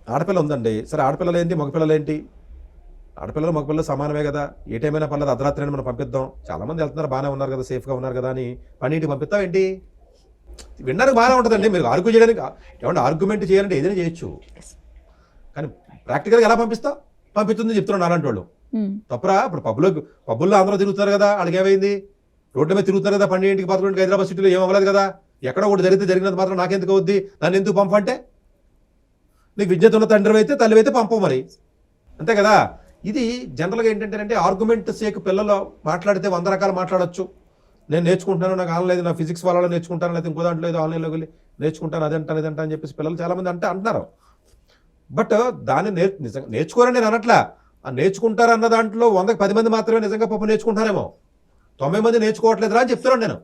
ఆడపిల్ల ఉందండి, సరే ఆడపిల్లలు ఏంటి మగపిల్లలు ఏంటి, ఆడపిల్లలు మగపిల్లలు సమానమే కదా, ఏ టైం అయినా పర్లేదు అర్ధరాత్రి అయినా మనం పంపిద్దాం, చాలా మంది వెళ్తున్నారు బాగానే ఉన్నారు కదా సేఫ్గా ఉన్నారు కదా అని పన్నీటికి పంపిస్తాం ఏంటి? వినడానికి బాగానే ఉంటుందండి, మీరు ఆర్గ్యూ చేయడానికి ఏమంటే ఆర్గ్యుమెంట్ చేయాలంటే ఏదైనా చేయొచ్చు, కానీ ప్రాక్టికల్గా ఎలా పంపిస్తాం? పంపిస్తుంది చెప్తున్నాను అలాంటి వాళ్ళు. తప్పరా? ఇప్పుడు పబ్బుల్లో అందరూ తిరుగుతున్నారు కదా, వాళ్ళకి ఏమైంది? రోడ్ల మీద తిరుగుతున్నారు కదా, 12ంటికి 11ంటికి హైదరాబాద్ సిటీలో ఏం అవ్వలేదు కదా, ఎక్కడో ఒకటి జరిగినది మాత్రం నాకెందుకు అవుద్ది, నన్ను ఎందుకు పంపంటే? నీకు విద్యత ఉన్న తండ్రి అయితే తల్లి అయితే పంపవు మరి, అంతే కదా. ఇది జనరల్గా ఏంటంటే ఆర్గ్యుమెంట్ సేక్ పిల్లలు మాట్లాడితే 100 రకాలు మాట్లాడచ్చు. నేను నేర్చుకుంటున్నాను, నాకు ఆన్లైన్ నా ఫిజిక్స్ వాళ్ళలో నేర్చుకుంటాను, లేకపోతే ఇంకో దాంట్లో ఏదో ఆన్లైన్లో వెళ్ళి నేర్చుకుంటాను, అదంటాను ఇదంటా అని చెప్పేసి పిల్లలు చాలామంది అంటున్నారు. బట్ దాన్ని నిజంగా నేర్చుకోరని నేను అనట్లా, ఆ నేర్చుకుంటారన్న దాంట్లో 100కి 10 మంది మాత్రమే నిజంగా పాపం నేర్చుకుంటారేమో, 90 మంది నేర్చుకోవట్లేదురా అని చెప్తున్నాను నేను.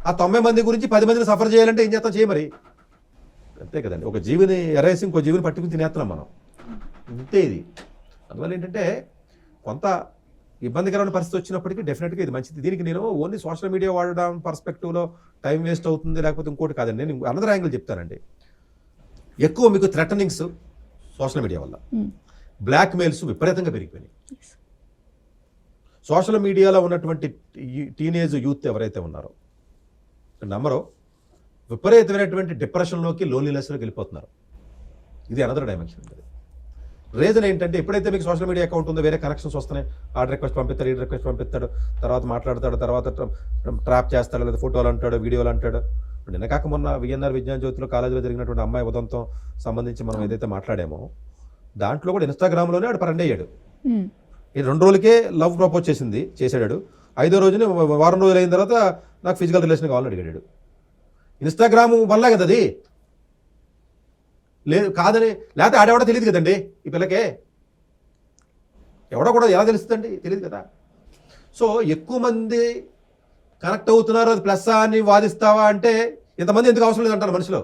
ఆ 90 మంది గురించి 10 మందిని సఫర్ చేయాలంటే ఏం చేస్తాం? చేయ మరి, అంతే కదండి. ఒక జీవిని ఎరేసి ఇంకో జీవిని పట్టుకుని తినేస్తున్నాం మనం, అంతే ఇది. అందువల్ల ఏంటంటే కొంత ఇబ్బందికరమైన పరిస్థితి వచ్చినప్పటికీ డెఫినెట్గా ఇది మంచిది. దీనికి నేను ఓన్లీ సోషల్ మీడియా వాడడం పర్స్పెక్టివ్లో టైం వేస్ట్ అవుతుంది లేకపోతే ఇంకోటి కాదండి, నేను అనదర్ యాంగిల్ చెప్తానండి. ఎక్కువ మీకు థ్రెటనింగ్స్ సోషల్ మీడియా వల్ల, బ్లాక్ మెయిల్స్ విపరీతంగా పెరిగిపోయినాయి. సోషల్ మీడియాలో ఉన్నటువంటి టీనేజ్ యూత్ ఎవరైతే ఉన్నారో నమ్మరో విపరీతమైనటువంటి డిప్రెషన్లోకి లోన్లీనెస్లోకి వెళ్ళిపోతున్నారు. ఇది అనదర్ డైమెన్షన్ ఉంటుంది. రీజన్ ఏంటంటే ఎప్పుడైతే మీకు సోషల్ మీడియా అకౌంట్ ఉందో వేరే కనెక్షన్స్ వస్తున్నాయి, ఆర్డర్ రిక్వెస్ట్ పంపిస్తాడు, ఈ రిక్వెస్ట్ పంపిస్తాడు, తర్వాత మాట్లాడతాడు, తర్వాత ట్రాప్ చేస్తాడు, లేదా ఫోటోలు అంటాడు, వీడియోలు అంటాడు. నిన్న కాక మొన్న విఎన్ఆర్ విజ్ఞాన జ్యోతిలో కాలేజీలో జరిగినటువంటి అమ్మాయి ఉదంతం సంబంధించి మనం ఏదైతే మాట్లాడామో దాంట్లో కూడా ఇన్స్టాగ్రామ్లోనే ఆడు పరండి అయ్యాడు. ఈ 2 రోజులకే లవ్ ప్రపోజ్ చేసాడు, 5వ రోజునే వారం రోజులు అయిన తర్వాత నాకు ఫిజికల్ రిలేషన్ కావాలని అడిగాడు. ఇన్స్టాగ్రామ్ వల్ల కదా అది, లేదు కాదని, లేకపోతే ఆడెవడో తెలియదు కదండి ఈ పిల్లకే, ఎవడో కూడా ఎలా తెలుస్తుందండి, తెలియదు కదా. సో ఎక్కువ మంది కనెక్ట్ అవుతున్నారు, అది ప్లస్ అని వాదిస్తావా అంటే ఇంతమంది ఎందుకు అవసరం లేదంటారు మనిషిలో.